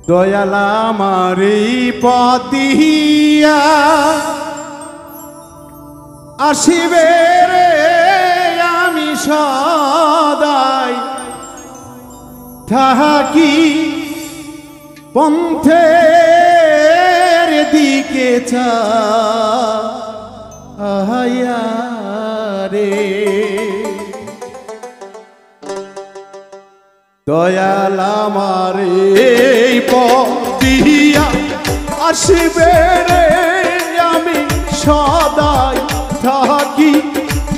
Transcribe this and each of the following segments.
দয়াল আমার এই পথিয়া আসিবে রে আমি সদাই থাকি পন্থের দিকে চাহিয়া রে দয়াল আমার এই পথিয়া আসিবে রে আমি সদাই থাকি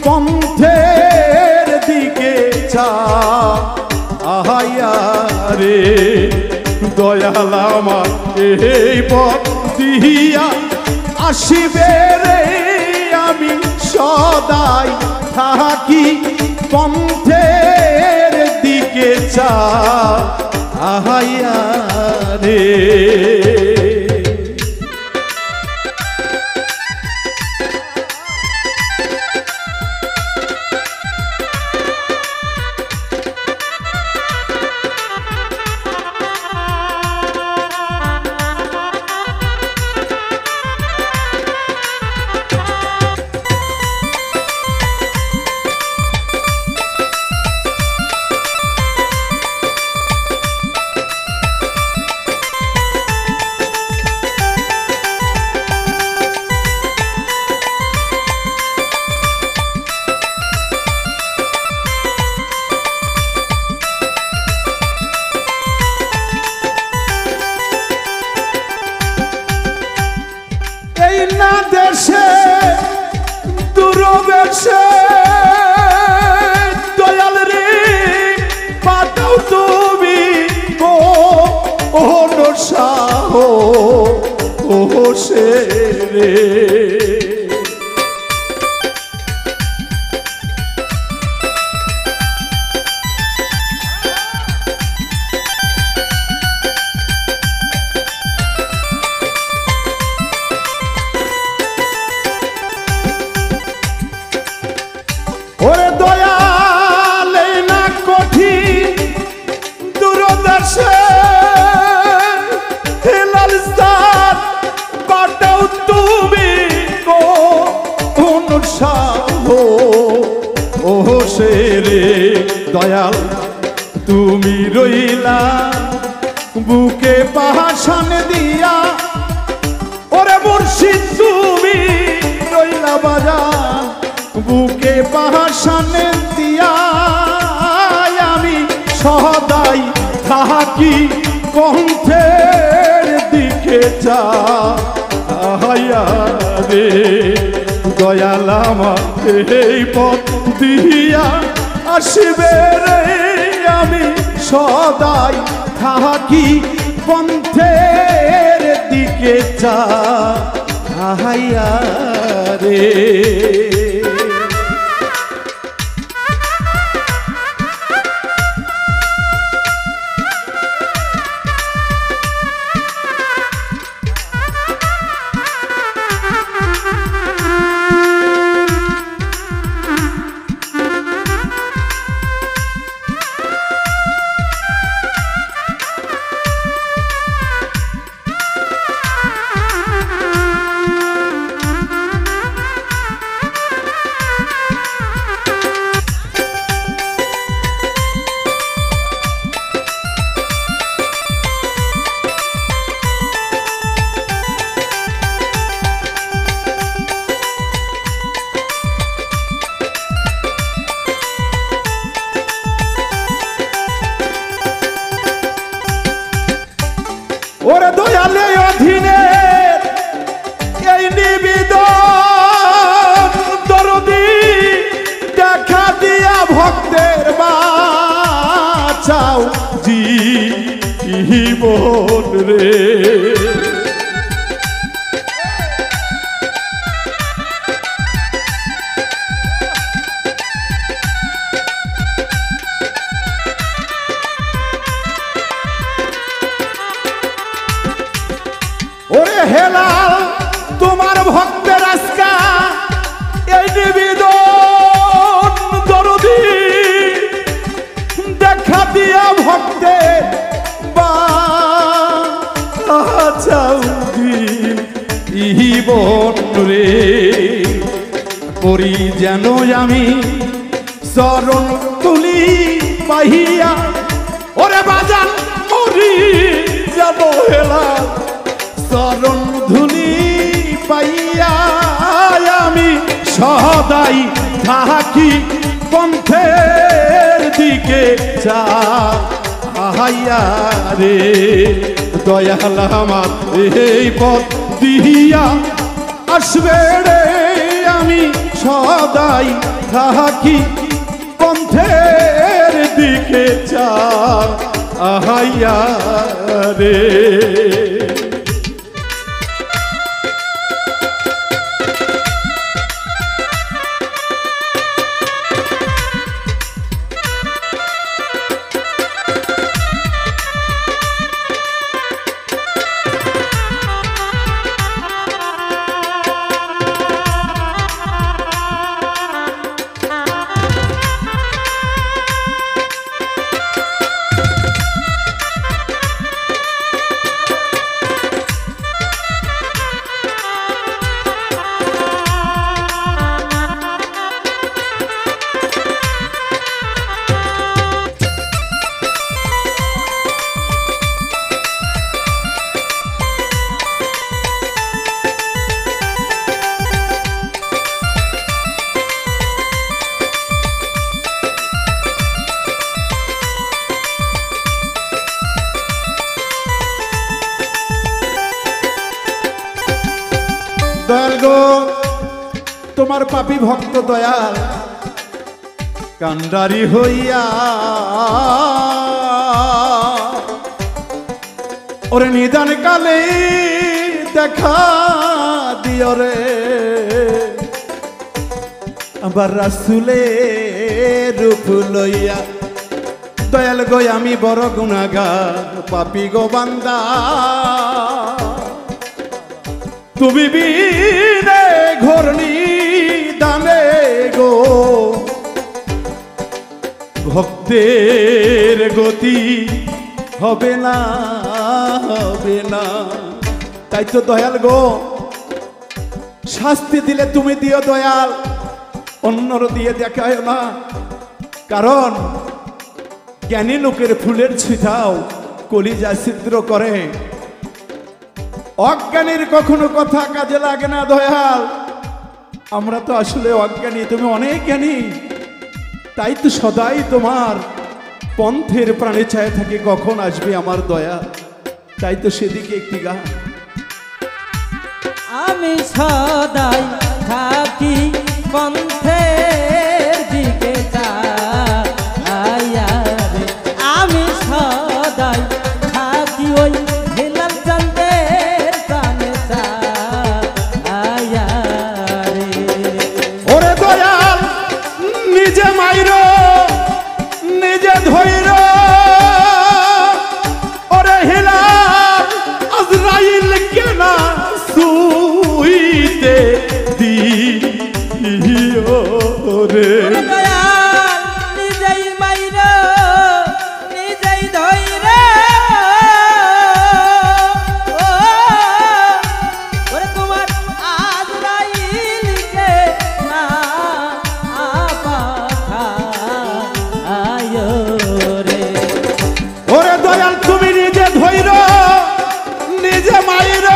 পন্থের দিকে চাহিয়া রে দয়াল আমার এই পথিয়া আসিবে রে আমি সদাই থাকি পন্থের দিকে চাহিয়া রে না দেশে দূরবেশে দয়াল রে পাঠাও তুমি ও নসাহ ও সে রে ওরে দয়াল না কঠিন দূরদেশে হেলাল সাত পাঠাও তুমি কোন সাহ ও সে রে দয়াল তুমি রইলা বুকে পাহাশন দিয়া ওরে মুর্শিদ তুমি রইলা বাজার বুকে পাহাশন দিয়া আমি সদাই থাকি কণ্ঠের দিকে চাহিয়া রে দয়াল আমার এই পথ দিয়া আসিবে রে আমি সদাই থাকি পন্থের দিকে চাহিয়া রে ওরে দয়ালে অধীনে এই নিবেদন দরদি দেখা দিয়া ভক্তের বাঁচাও জীবন রে ওরে হেলাল তোমার ভক্তের আজকা এই নিবেদন দরদি দেখা দিয়া ভক্তের যেন আমি চরণ তুলি পাহিয়া ওরে বাজান মরি যেন হেলাল চরণ ধুলি পাইয়া আমি সদাই থাকি পন্থের দিকে চাহাইয়া রে দয়াল আমার এই পথ দিয়া আসবে রে আমি সদাই থাকি পন্থের দিকে চাহাইয়া রে। দয়াল গো তোমার পাপী ভক্ত দয়াল কান্ডারি হইয়া ওরে নিদান কালে দেখা দিও রে আবার রাসূলের রূপ লইয়া দয়াল গো আমি বড় গুনাহগার পাপী গো বান্দা তুমি বিনে ঘরনি দানে গো ভক্তের গতি হবে না তাই তো দয়াল গো শাস্তি দিলে তুমি দিও দয়াল অন্যর দিয়ে দেখায় না কারণ জ্ঞানী লোকের ফুলের ছিটাও কলিজা ছিদ্র করে অজ্ঞানীর কখনো কথা কাজে লাগে না দয়াল আমরা তো আসলে অজ্ঞানী তুমি অনেক জ্ঞানী তাই তো সদাই তোমার পন্থের প্রাণে চায় থাকে কখন আসবে আমার দয়া তাই তো সেদিকে একটি গান আমি সদাই থাকি পন্থের দিকে চাইয়া রে আমি সদাই থাকি ওই হেলাল চাঁদের প্রাণে চাইয়া রে। ওরে দয়াল নিজে মাইর নিজে ধৈর ওরে হেলাল আজরাইল কেনা সুইতে দিও রে দয়াল নিজেই মাইরা নিজেই ধইরা ওরে তোমার আজরাইলকে না পাঠা আয়ো রে। ওরে দয়াল তুমি নিজে ধৈর নিজে মাইর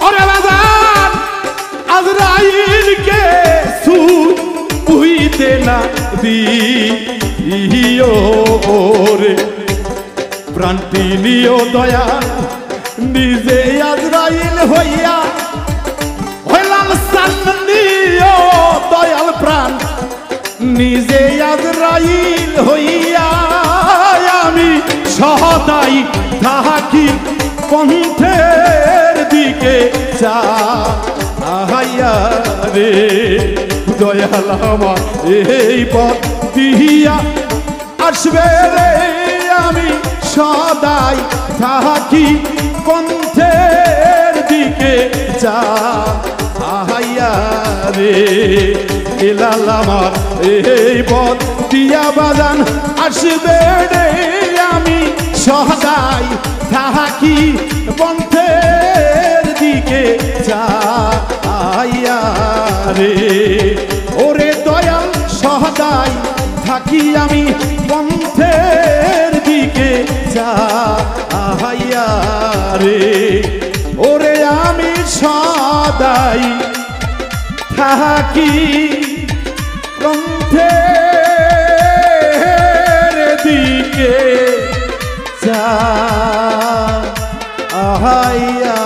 ওরে বাজান আজরাইলকে সুইতে না দিও রে প্রাণটি নিও দয়াল নিজে আজরাইল হইয়া হইলাম সান্নিও দয়াল প্রাণ নিজে আজরাইল হইয়া আমি সদাই থাকি পন্থের দিকে চাহাইয়া রে দয়াল আমার এই পথ দিয়া আসবে রে আমি সদাই থাকি পন্থের দিকে চাহাইয়া রে হেলাল আমার এই পথ দিয়া বাজান আসবে রে আমি সদাই থাকি পন্থের দিকে চাহাইয়া রে। থাকি আমি পন্থের দিকে চাহাইয়া রে ওরে আমি সদাই থাকি পন্থের দিকে চাহাইয়া